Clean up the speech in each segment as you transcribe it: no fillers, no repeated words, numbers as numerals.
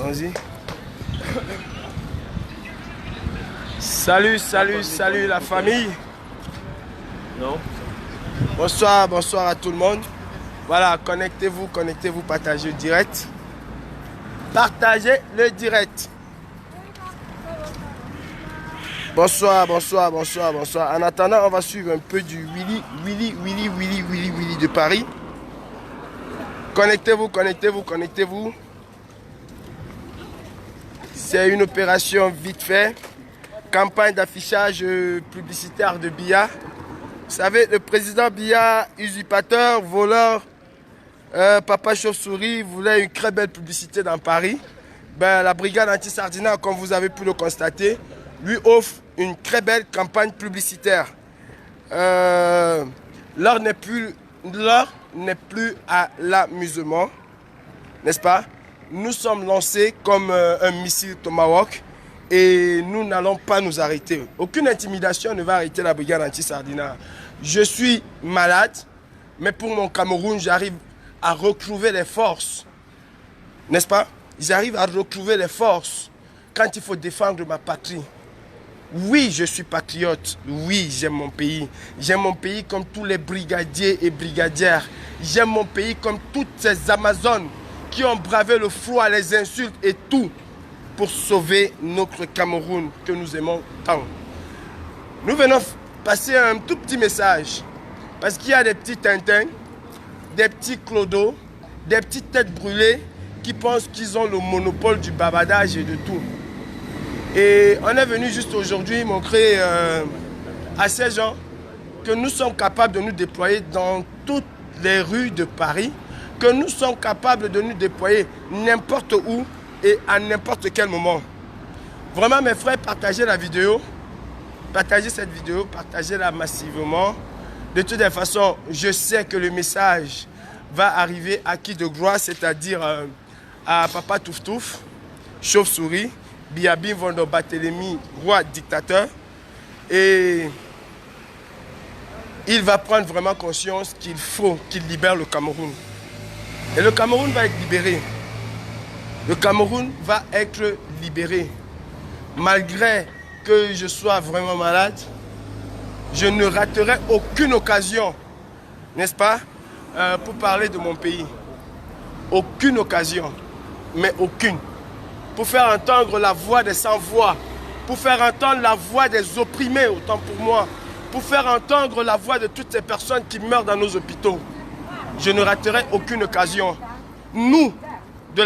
Allons-y. Salut, salut, salut la famille. Non. Bonsoir, bonsoir à tout le monde. Voilà, connectez-vous, partagez le direct. Partagez le direct. Bonsoir, bonsoir, bonsoir, bonsoir. En attendant, on va suivre un peu du Willy de Paris. Connectez-vous, connectez-vous, connectez-vous. C'est une opération vite fait. Campagne d'affichage publicitaire de Biya. Vous savez, le président Biya, usurpateur, voleur, Papa Chauve-souris, voulait une très belle publicité dans Paris. Ben, la brigade anti-Sardina, comme vous avez pu le constater, lui offre une très belle campagne publicitaire. L'heure n'est plus à l'amusement, n'est-ce pas? Nous sommes lancés comme un missile Tomahawk et nous n'allons pas nous arrêter. Aucune intimidation ne va arrêter la brigade anti-Sardina. Je suis malade, mais pour mon Cameroun, j'arrive à retrouver les forces, n'est-ce pas? J'arrive à retrouver les forces quand il faut défendre ma patrie. Oui, je suis patriote. Oui, j'aime mon pays. J'aime mon pays comme tous les brigadiers et brigadières. J'aime mon pays comme toutes ces Amazones qui ont bravé le froid, les insultes et tout pour sauver notre Cameroun que nous aimons tant. Nous venons passer un tout petit message parce qu'il y a des petits Tintins, des petits Clodo, des petites têtes brûlées qui pensent qu'ils ont le monopole du bavardage et de tout. Et on est venu juste aujourd'hui montrer à ces gens que nous sommes capables de nous déployer dans toutes les rues de Paris, que nous sommes capables de nous déployer n'importe où et à n'importe quel moment. Vraiment mes frères, partagez la vidéo, partagez cette vidéo, partagez-la massivement. De toutes les façons, je sais que le message va arriver à qui de gloire, c'est-à-dire à Papa Touf-Touf, Chauve-souris, Biyabi Vondo Barthélemy, roi dictateur. Et il va prendre vraiment conscience qu'il faut qu'il libère le Cameroun. Et le Cameroun va être libéré. Le Cameroun va être libéré. Malgré que je sois vraiment malade, je ne raterai aucune occasion, n'est-ce pas, pour parler de mon pays. Aucune occasion, mais aucune. Pour faire entendre la voix des sans-voix, pour faire entendre la voix des opprimés, autant pour moi, pour faire entendre la voix de toutes ces personnes qui meurent dans nos hôpitaux. Je ne raterai aucune occasion. Nous, de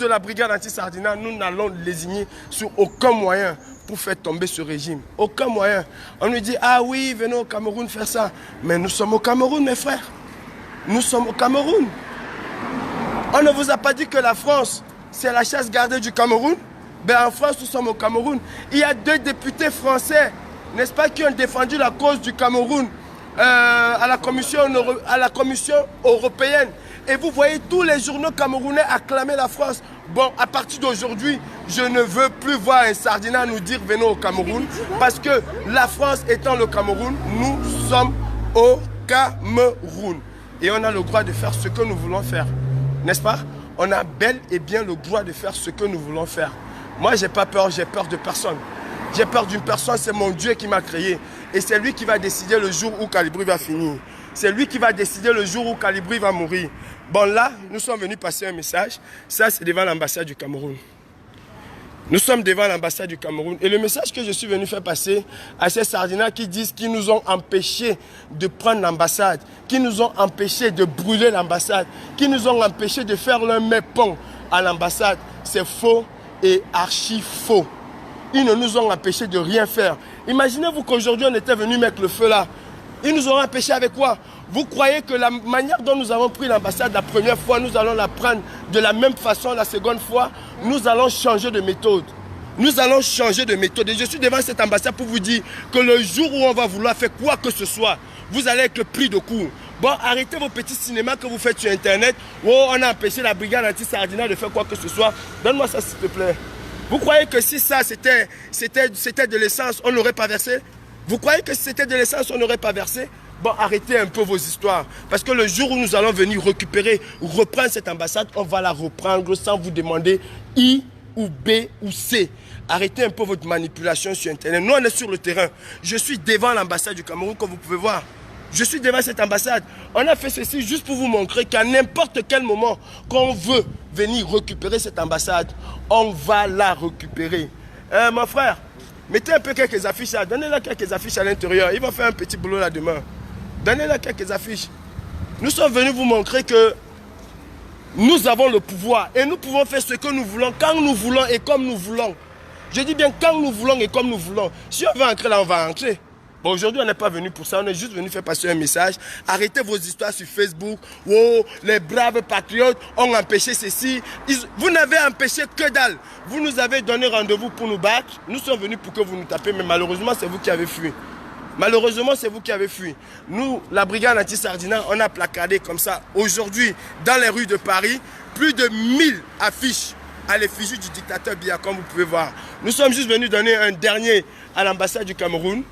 la brigade anti-Sardina, nous n'allons lésigner sur aucun moyen pour faire tomber ce régime. Aucun moyen. On nous dit, ah oui, venez au Cameroun faire ça. Mais nous sommes au Cameroun, mes frères. Nous sommes au Cameroun. On ne vous a pas dit que la France, c'est la chasse gardée du Cameroun. Ben en France, nous sommes au Cameroun. Il y a 2 députés français, n'est-ce pas, qui ont défendu la cause du Cameroun à la Commission européenne. Et vous voyez tous les journaux camerounais acclamer la France. Bon, à partir d'aujourd'hui, je ne veux plus voir un Sardina nous dire venez au Cameroun. Parce que la France étant le Cameroun, nous sommes au Cameroun. Et on a le droit de faire ce que nous voulons faire. N'est-ce pas? On a bel et bien le droit de faire ce que nous voulons faire. Moi, j'ai pas peur, j'ai peur de personne. J'ai peur d'une personne, c'est mon Dieu qui m'a créé. Et c'est lui qui va décider le jour où Calibri va finir. C'est lui qui va décider le jour où Calibri va mourir. Bon, là, nous sommes venus passer un message. Ça, c'est devant l'ambassade du Cameroun. Nous sommes devant l'ambassade du Cameroun. Et le message que je suis venu faire passer à ces Sardinas qui disent qu'ils nous ont empêchés de prendre l'ambassade, qui nous ont empêchés de brûler l'ambassade, qui nous ont empêchés de faire le mépon à l'ambassade, c'est faux et archi faux. Ils ne nous ont empêchés de rien faire. Imaginez-vous qu'aujourd'hui on était venu mettre le feu là. Ils nous ont empêchés avec quoi? Vous croyez que la manière dont nous avons pris l'ambassade la première fois, nous allons la prendre de la même façon la seconde fois? Nous allons changer de méthode. Nous allons changer de méthode. Et je suis devant cette ambassade pour vous dire que le jour où on va vouloir faire quoi que ce soit, vous allez être pris de court. Bon, arrêtez vos petits cinémas que vous faites sur Internet. Oh, on a empêché la brigade anti-Sardina de faire quoi que ce soit. Donne-moi ça s'il te plaît. Vous croyez que si ça c'était de l'essence, on n'aurait pas versé? Vous croyez que si c'était de l'essence, on n'aurait pas versé? Bon, arrêtez un peu vos histoires. Parce que le jour où nous allons venir récupérer ou reprendre cette ambassade, on va la reprendre sans vous demander I ou B ou C. Arrêtez un peu votre manipulation sur Internet. Nous, on est sur le terrain. Je suis devant l'ambassade du Cameroun, comme vous pouvez voir. Je suis devant cette ambassade. On a fait ceci juste pour vous montrer qu'à n'importe quel moment qu'on veut venir récupérer cette ambassade, on va la récupérer. Mon frère, mettez un peu quelques affiches là. Donnez-leur quelques affiches à l'intérieur. Ils vont faire un petit boulot là demain. Donnez-leur quelques affiches. Nous sommes venus vous montrer que nous avons le pouvoir et nous pouvons faire ce que nous voulons, quand nous voulons et comme nous voulons. Je dis bien quand nous voulons et comme nous voulons. Si on veut entrer là, on va entrer. Bon, aujourd'hui, on n'est pas venu pour ça. On est juste venu faire passer un message. Arrêtez vos histoires sur Facebook. Oh, les braves patriotes ont empêché ceci. Vous n'avez empêché que dalle. Vous nous avez donné rendez-vous pour nous battre. Nous sommes venus pour que vous nous tapez, mais malheureusement, c'est vous qui avez fui. Malheureusement, c'est vous qui avez fui. Nous, la brigade anti-Sardina, on a placardé comme ça. Aujourd'hui, dans les rues de Paris, plus de 1000 affiches à l'effigie du dictateur Biya, comme vous pouvez voir. Nous sommes juste venus donner un dernier à l'ambassade du Cameroun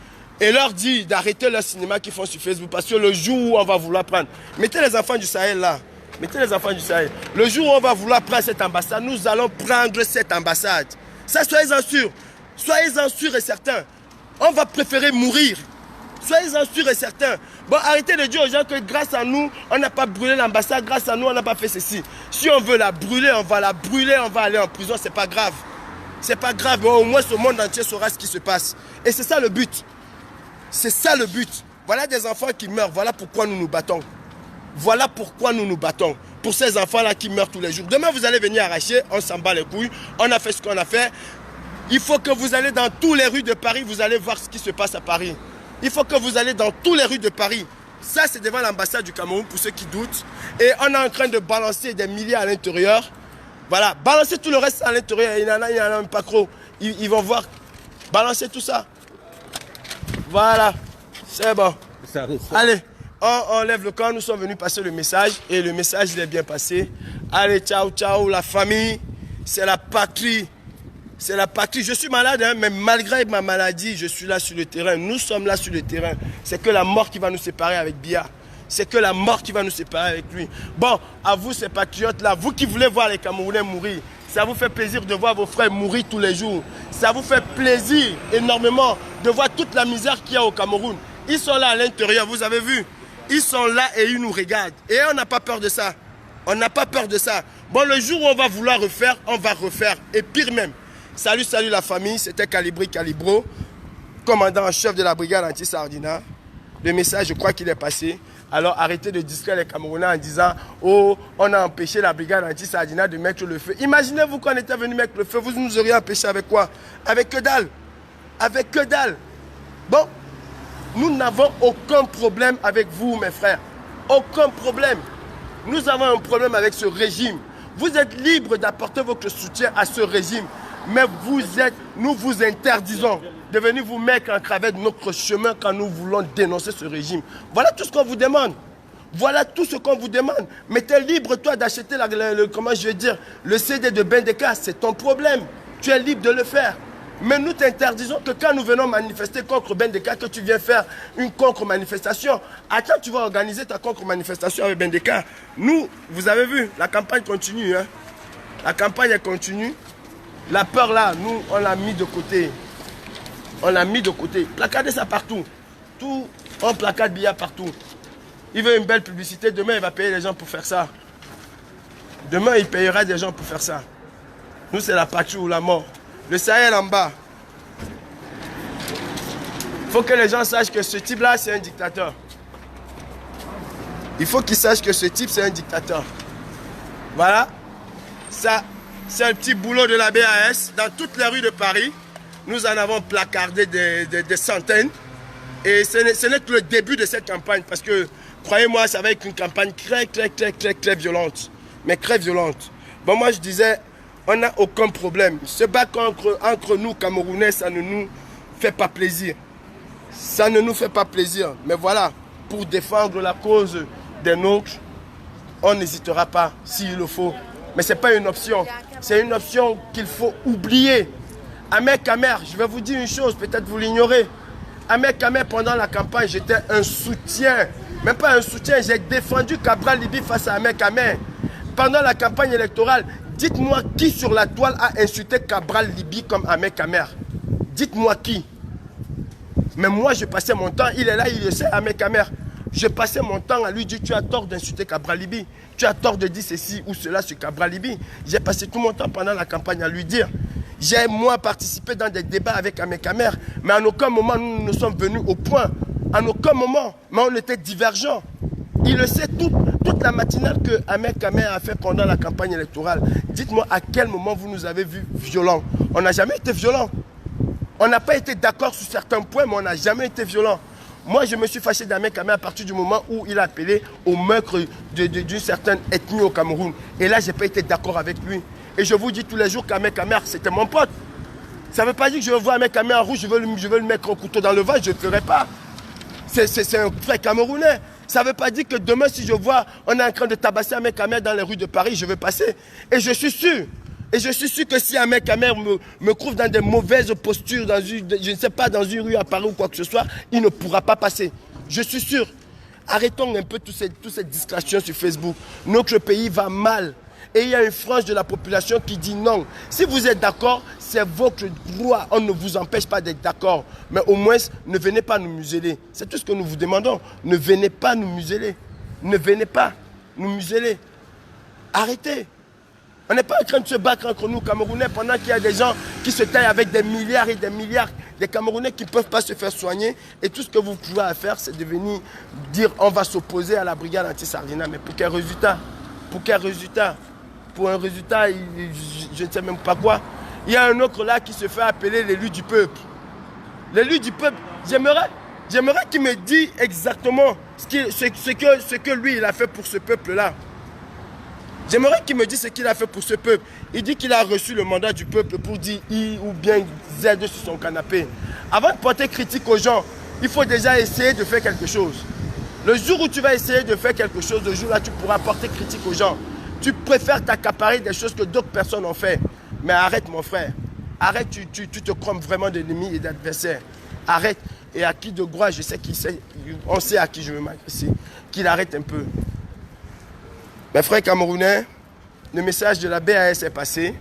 et leur dire d'arrêter leur cinéma qu'ils font sur Facebook parce que le jour où on va vouloir prendre, mettez les enfants du Sahel là, mettez les enfants du Sahel. Le jour où on va vouloir prendre cette ambassade, nous allons prendre cette ambassade. Ça, soyez-en sûrs. Soyez-en sûrs et certains. On va préférer mourir. Soyez-en sûrs et certains. Bon, arrêtez de dire aux gens que grâce à nous, on n'a pas brûlé l'ambassade, grâce à nous, on n'a pas fait ceci. Si on veut la brûler, on va la brûler, on va aller en prison, c'est pas grave. C'est pas grave, mais au moins ce monde entier saura ce qui se passe. Et c'est ça le but. C'est ça le but. Voilà des enfants qui meurent, voilà pourquoi nous nous battons. Voilà pourquoi nous nous battons. Pour ces enfants-là qui meurent tous les jours. Demain, vous allez venir arracher, on s'en bat les couilles, on a fait ce qu'on a fait. Il faut que vous allez dans toutes les rues de Paris, vous allez voir ce qui se passe à Paris. Il faut que vous allez dans toutes les rues de Paris. Ça, c'est devant l'ambassade du Cameroun, pour ceux qui doutent. Et on est en train de balancer des milliers à l'intérieur. Voilà, balancer tout le reste à l'intérieur. Il y en a même pas trop. Ils vont voir. Balancer tout ça. Voilà, c'est bon. Allez, on lève le camp. Nous sommes venus passer le message. Et le message, il est bien passé. Allez, ciao, ciao, la famille. C'est la patrie. C'est la patrie. Je suis malade, hein, mais malgré ma maladie, je suis là sur le terrain. Nous sommes là sur le terrain. C'est que la mort qui va nous séparer avec Biya. C'est que la mort qui va nous séparer avec lui. Bon, à vous ces patriotes-là, vous qui voulez voir les Camerounais mourir, ça vous fait plaisir de voir vos frères mourir tous les jours. Ça vous fait plaisir énormément de voir toute la misère qu'il y a au Cameroun. Ils sont là à l'intérieur, vous avez vu. Ils sont là et ils nous regardent. Et on n'a pas peur de ça. On n'a pas peur de ça. Bon, le jour où on va vouloir refaire, on va refaire. Et pire même. Salut, salut la famille, c'était Calibri Calibro, commandant en chef de la brigade anti-Sardina. Le message, je crois qu'il est passé. Alors arrêtez de distraire les Camerounais en disant « Oh, on a empêché la brigade anti-Sardina de mettre le feu. » Imaginez-vous qu'on était venu mettre le feu, vous nous auriez empêché avec quoi? Avec que dalle. Avec que dalle. Bon, nous n'avons aucun problème avec vous, mes frères. Aucun problème. Nous avons un problème avec ce régime. Vous êtes libres d'apporter votre soutien à ce régime. Mais nous vous interdisons de venir vous mettre en travers de notre chemin quand nous voulons dénoncer ce régime. Voilà tout ce qu'on vous demande. Voilà tout ce qu'on vous demande. Mais tu es libre, toi, d'acheter le CD de Bendeka. C'est ton problème. Tu es libre de le faire. Mais nous t'interdisons que quand nous venons manifester contre Bendeka, que tu viens faire une contre-manifestation. Attends, tu vas organiser ta contre-manifestation avec Bendeka. Nous, vous avez vu, la campagne continue. Hein? La campagne est continue. La peur là, nous, on l'a mis de côté. On l'a mis de côté. Placardez ça partout. Tout, on placard Biya partout. Il veut une belle publicité. Demain, il va payer les gens pour faire ça. Demain, il payera des gens pour faire ça. Nous, c'est la patrie ou la mort. Le Sahel en bas. Il faut que les gens sachent que ce type-là, c'est un dictateur. Il faut qu'ils sachent que ce type, c'est un dictateur. Voilà. Ça... C'est un petit boulot de la BAS. Dans toutes les rues de Paris, nous en avons placardé des centaines. Et ce n'est que le début de cette campagne. Parce que, croyez-moi, ça va être une campagne très violente. Mais très violente. Bon, moi, je disais, on n'a aucun problème. Se battre entre nous, Camerounais, ça ne nous fait pas plaisir. Ça ne nous fait pas plaisir. Mais voilà, pour défendre la cause des nôtres, on n'hésitera pas, s'il le faut. Mais ce n'est pas une option. C'est une option qu'il faut oublier. Amer Kamer, je vais vous dire une chose, peut-être vous l'ignorez. Ahmed Kamer, pendant la campagne, j'étais un soutien. Même pas un soutien, j'ai défendu Cabral Libby face à Ahmed Kamer. Pendant la campagne électorale, dites-moi qui sur la toile a insulté Cabral Libby comme Ahmed Kamer. Dites-moi qui. Mais moi, je passais mon temps, il est là, il le sait, Ahmed Kamer. Je passais mon temps à lui dire, tu as tort d'insulter Cabral Libby. Tu as tort de dire ceci ou cela sur Cabral Libby. J'ai passé tout mon temps pendant la campagne à lui dire. J'ai, moi, participé dans des débats avec Ahmed Kamer, mais en aucun moment, nous sommes venus au point. En aucun moment, mais on était divergents. Il le sait, toute la matinale que Ahmed Kamer a fait pendant la campagne électorale. Dites-moi à quel moment vous nous avez vus violents. On n'a jamais été violents. On n'a pas été d'accord sur certains points, mais on n'a jamais été violents. Moi, je me suis fâché d'Ahmed Kamer à partir du moment où il a appelé au meurtre d'une certaine ethnie au Cameroun. Et là, je n'ai pas été d'accord avec lui. Et je vous dis tous les jours qu'Ahmed Kamer, c'était mon pote. Ça ne veut pas dire que je veux voir Ahmed Kamer en rouge, je veux le mettre au couteau dans le ventre, je ne le ferai pas. C'est un frère camerounais. Ça ne veut pas dire que demain, si je vois, on est en train de tabasser Ahmed Kamer dans les rues de Paris, je vais passer. Et je suis sûr. Et je suis sûr que si Ahmed Kamer me trouve dans des mauvaises postures, dans une, je ne sais pas, dans une rue à Paris ou quoi que ce soit, il ne pourra pas passer. Je suis sûr. Arrêtons un peu toutes ces distractions sur Facebook. Notre pays va mal. Et il y a une frange de la population qui dit non. Si vous êtes d'accord, c'est votre droit. On ne vous empêche pas d'être d'accord. Mais au moins, ne venez pas nous museler. C'est tout ce que nous vous demandons. Ne venez pas nous museler. Ne venez pas nous museler. Arrêtez. On n'est pas en train de se battre entre nous, Camerounais, pendant qu'il y a des gens qui se taillent avec des milliards et des milliards. Des Camerounais qui ne peuvent pas se faire soigner. Et tout ce que vous pouvez faire, c'est de venir dire on va s'opposer à la brigade anti-Sardina. Mais pour quel résultat? Pour quel résultat? Pour un résultat, je ne sais même pas quoi. Il y a un autre là qui se fait appeler l'élu du peuple. L'élu du peuple, j'aimerais qu'il me dise exactement ce que lui, il a fait pour ce peuple-là. J'aimerais qu'il me dise ce qu'il a fait pour ce peuple. Il dit qu'il a reçu le mandat du peuple pour dire I ou bien Z sur son canapé. Avant de porter critique aux gens, il faut déjà essayer de faire quelque chose. Le jour où tu vas essayer de faire quelque chose, le jour là, tu pourras porter critique aux gens. Tu préfères t'accaparer des choses que d'autres personnes ont fait. Mais arrête mon frère. Arrête, tu te crois vraiment d'ennemis et d'adversaires. Arrête. Et à qui de droit, je sais qu'il sait, on sait à qui je veux m'adresser. Qu'il arrête un peu. Mes frères camerounais, le message de la BAS est passé.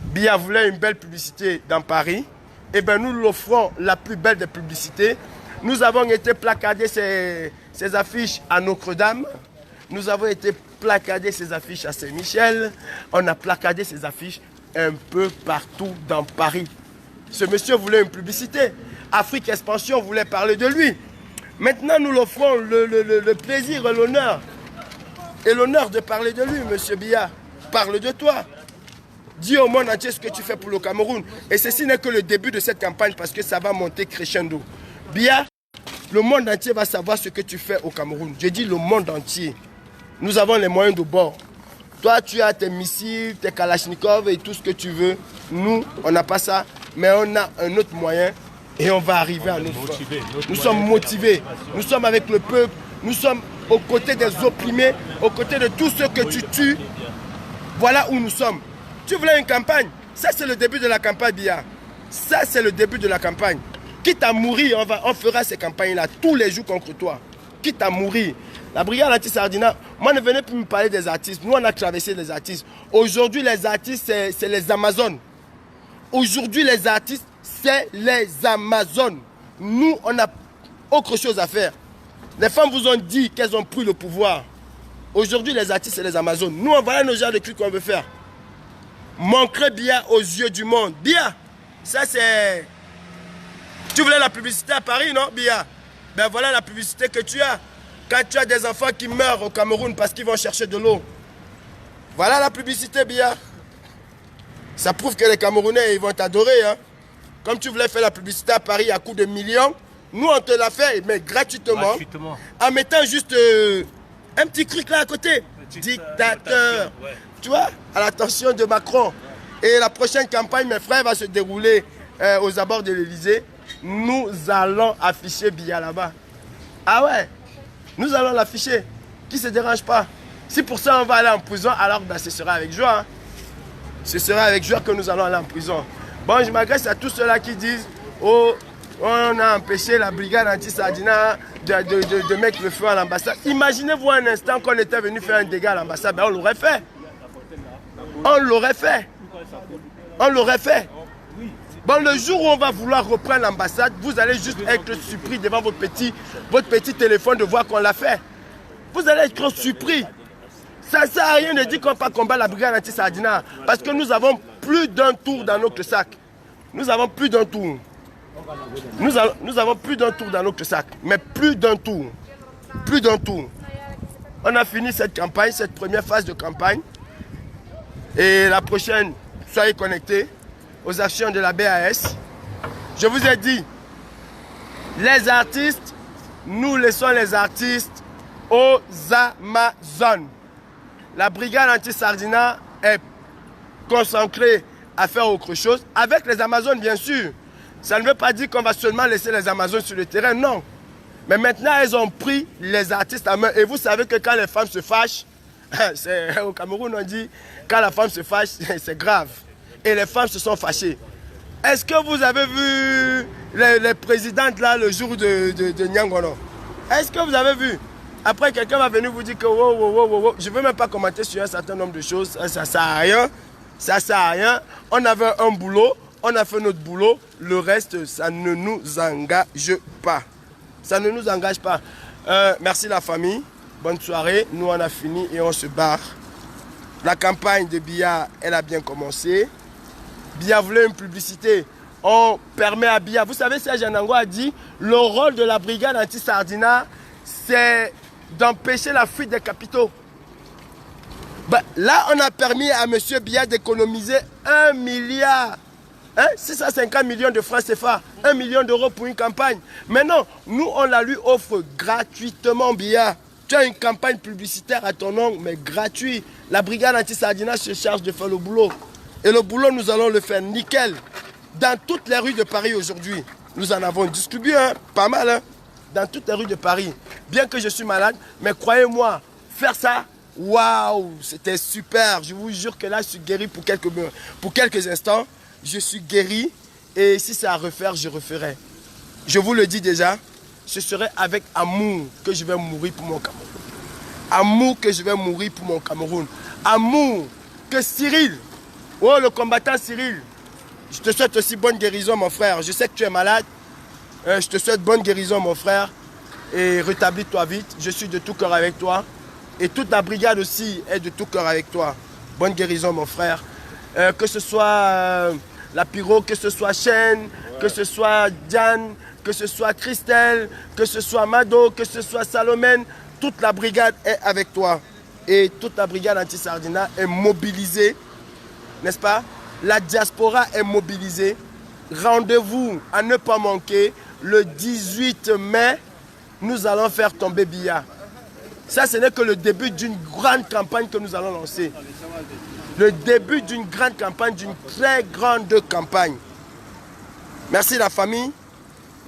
Biya voulait une belle publicité dans Paris. Eh bien, nous l'offrons la plus belle des publicités. Nous avons été placarder ces affiches à Notre-Dame. Nous avons été placarder ces affiches à Saint-Michel. On a placardé ces affiches un peu partout dans Paris. Ce monsieur voulait une publicité. Afrique Expansion voulait parler de lui. Maintenant, nous l'offrons le plaisir et l'honneur. Et l'honneur de parler de lui, monsieur Biya. Parle de toi. Dis au monde entier ce que tu fais pour le Cameroun. Et ceci n'est que le début de cette campagne parce que ça va monter crescendo. Biya, le monde entier va savoir ce que tu fais au Cameroun. Je dis le monde entier. Nous avons les moyens de bord. Toi, tu as tes missiles, tes kalachnikovs et tout ce que tu veux. Nous, on n'a pas ça, mais on a un autre moyen et on va arriver à notre fin. Nous sommes motivés. Nous sommes avec le peuple. Nous sommes aux côtés des opprimés, aux côtés de tous ceux que tu tues. Voilà où nous sommes. Tu voulais une campagne? Ça, c'est le début de la campagne, Biya. Ça, c'est le début de la campagne. Quitte à mourir, on fera ces campagnes-là tous les jours contre toi. Quitte à mourir. La brigade anti-Sardina, moi ne venez plus me parler des artistes. Nous, on a traversé les artistes. Aujourd'hui, les artistes, c'est les Amazones. Aujourd'hui, les artistes, c'est les Amazones. Nous, on a autre chose à faire. Les femmes vous ont dit qu'elles ont pris le pouvoir. Aujourd'hui, les artistes, c'est les Amazones. Nous, on voilà nos genres de trucs qu'on veut faire. Montrer Biya aux yeux du monde. Biya, ça c'est... Tu voulais la publicité à Paris, non, Biya? Ben voilà la publicité que tu as. Quand tu as des enfants qui meurent au Cameroun parce qu'ils vont chercher de l'eau. Voilà la publicité, Biya. Ça prouve que les Camerounais, ils vont t'adorer. Hein? Comme tu voulais faire la publicité à Paris à coût de millions, nous, on te l'a fait, mais gratuitement. En mettant juste un petit truc là à côté. Dictateur. Ouais. Tu vois, à l'attention de Macron. Et la prochaine campagne, mes frères, va se dérouler aux abords de l'Elysée. Nous allons afficher Biya là-bas. Ah ouais? Nous allons l'afficher. Qui ne se dérange pas? Si pour ça on va aller en prison, alors ben, ce sera avec joie. Hein. Ce sera avec joie que nous allons aller en prison. Bon, je m'adresse à tous ceux-là qui disent oh, On a empêché la brigade anti-Sardina de mettre le feu à l'ambassade. Imaginez-vous un instant qu'on était venu faire un dégât à l'ambassade. Ben on l'aurait fait. On l'aurait fait. On l'aurait fait. Bon, le jour où on va vouloir reprendre l'ambassade, vous allez juste être surpris devant votre petit téléphone de voir qu'on l'a fait. Vous allez être surpris. Ça ne sert à rien de dire qu'on ne va pas combattre la brigade anti-Sardina. Parce que nous avons plus d'un tour dans notre sac. Nous avons plus d'un tour. Nous avons plus d'un tour dans notre sac. Mais plus d'un tour. Plus d'un tour. On a fini cette campagne, cette première phase de campagne. Et la prochaine, soyez connectés aux actions de la BAS. Je vous ai dit, les artistes, nous laissons les artistes aux Amazones. La brigade anti-Sardina est consacrée à faire autre chose, avec les Amazones bien sûr. Ça ne veut pas dire qu'on va seulement laisser les Amazones sur le terrain, non. Mais maintenant, elles ont pris les artistes à main. Et vous savez que quand les femmes se fâchent, au Cameroun on dit, quand la femme se fâche, c'est grave. Et les femmes se sont fâchées. Est-ce que vous avez vu les présidentes là le jour de Nyangono? Est-ce que vous avez vu? Après, quelqu'un va venir vous dire que je ne veux même pas commenter sur un certain nombre de choses. Ça ne sert à rien. Ça ne sert à rien. On avait un boulot. On a fait notre boulot. Le reste, ça ne nous engage pas. Ça ne nous engage pas. Merci la famille. Bonne soirée. Nous, on a fini et on se barre. La campagne de Biya, elle a bien commencé. Biya voulait une publicité. On permet à Biya. Vous savez, Serge Anango a dit, le rôle de la brigade anti-Sardina, c'est d'empêcher la fuite des capitaux. Ben, là, on a permis à M. Biya d'économiser 1 milliard. 650 millions de francs CFA. 1 million d'euros pour une campagne. Maintenant, nous, on la lui offre gratuitement, Biya. Tu as une campagne publicitaire à ton nom, mais gratuit. La brigade anti-Sardina se charge de faire le boulot. Et le boulot, nous allons le faire nickel. Dans toutes les rues de Paris aujourd'hui, nous en avons distribué, pas mal, hein, dans toutes les rues de Paris. Bien que je suis malade, mais croyez-moi, faire ça, waouh, c'était super. Je vous jure que là, je suis guéri pour quelques instants. Je suis guéri et si c'est à refaire, je referai. Je vous le dis déjà, ce serait avec amour que je vais mourir pour mon Cameroun. Amour que je vais mourir pour mon Cameroun. Amour que Cyril, oh le combattant Cyril, je te souhaite aussi bonne guérison mon frère. Je sais que tu es malade. Je te souhaite bonne guérison mon frère. Et rétablis-toi vite. Je suis de tout cœur avec toi. Et toute la brigade aussi est de tout cœur avec toi. Bonne guérison mon frère. Que ce soit la Pyro, que ce soit Chen, que ce soit Diane, que ce soit Christelle, que ce soit Mado, que ce soit Salomène, toute la brigade est avec toi. Et toute la brigade anti-Sardina est mobilisée, n'est-ce pas? La diaspora est mobilisée. Rendez-vous à ne pas manquer. Le 18 mai, nous allons faire tomber Biya. Ça, ce n'est que le début d'une grande campagne que nous allons lancer. Le début d'une grande campagne, d'une très grande campagne. Merci la famille.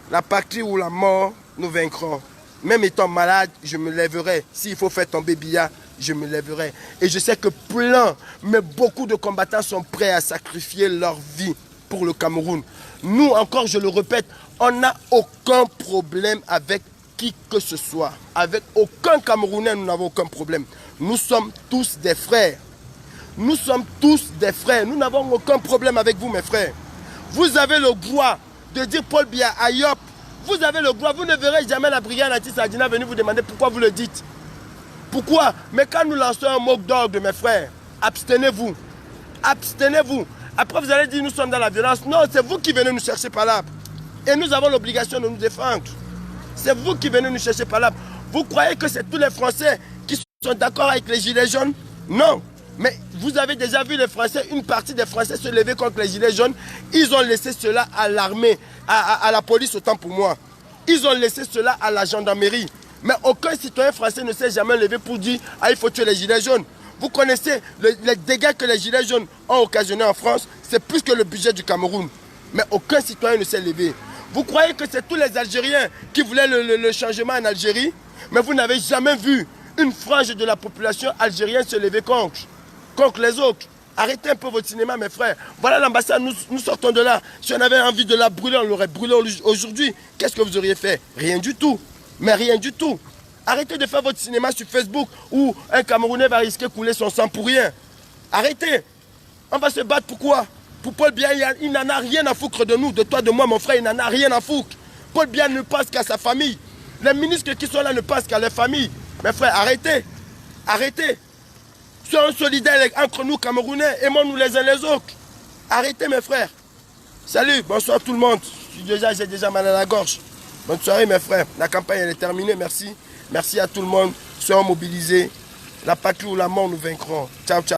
La patrie ou la mort, nous vaincrons. Même étant malade, je me lèverai. S'il faut faire tomber Biya, je me lèverai. Et je sais que plein, mais beaucoup de combattants sont prêts à sacrifier leur vie pour le Cameroun. Nous, encore, je le répète, on n'a aucun problème avec qui que ce soit. Avec aucun Camerounais, nous n'avons aucun problème. Nous sommes tous des frères. Nous sommes tous des frères. Nous n'avons aucun problème avec vous, mes frères. Vous avez le droit de dire Paul Biya à Yop. Vous avez le droit. Vous ne verrez jamais la brigade anti-Sardina venir vous demander pourquoi vous le dites. Pourquoi? Mais quand nous lançons un mot d'ordre, mes frères, abstenez-vous. Abstenez-vous. Après, vous allez dire nous sommes dans la violence. Non, c'est vous qui venez nous chercher par là. Et nous avons l'obligation de nous défendre. C'est vous qui venez nous chercher par là. Vous croyez que c'est tous les Français qui sont d'accord avec les gilets jaunes? Non. Mais vous avez déjà vu les Français, une partie des Français se lever contre les gilets jaunes. Ils ont laissé cela à l'armée, à la police autant pour moi. Ils ont laissé cela à la gendarmerie. Mais aucun citoyen français ne s'est jamais levé pour dire « Ah, il faut tuer les gilets jaunes ». Vous connaissez les dégâts que les gilets jaunes ont occasionnés en France, c'est plus que le budget du Cameroun. Mais aucun citoyen ne s'est levé. Vous croyez que c'est tous les Algériens qui voulaient le changement en Algérie? Mais vous n'avez jamais vu une frange de la population algérienne se lever contre les autres. Arrêtez un peu votre cinéma, mes frères. Voilà l'ambassade, nous sortons de là. Si on avait envie de la brûler, on l'aurait brûlée aujourd'hui. Qu'est-ce que vous auriez fait? Rien du tout. Mais rien du tout. Arrêtez de faire votre cinéma sur Facebook où un Camerounais va risquer de couler son sang pour rien. Arrêtez. On va se battre pour quoi? Pour Paul Biya, il n'en a rien à foutre de nous, de toi, de moi, mon frère, il n'en a rien à foutre. Paul Biya ne pense qu'à sa famille. Les ministres qui sont là ne pensent qu'à leur famille. Mes frères, arrêtez. Arrêtez. Soyons solidaires entre nous, Camerounais. Aimons-nous les uns les autres. Arrêtez, mes frères. Salut, bonsoir tout le monde. J'ai déjà mal à la gorge. Bonne soirée, mes frères. La campagne, elle est terminée. Merci. Merci à tout le monde. Soyons mobilisés. La patrie ou la mort, nous vaincrons. Ciao, ciao.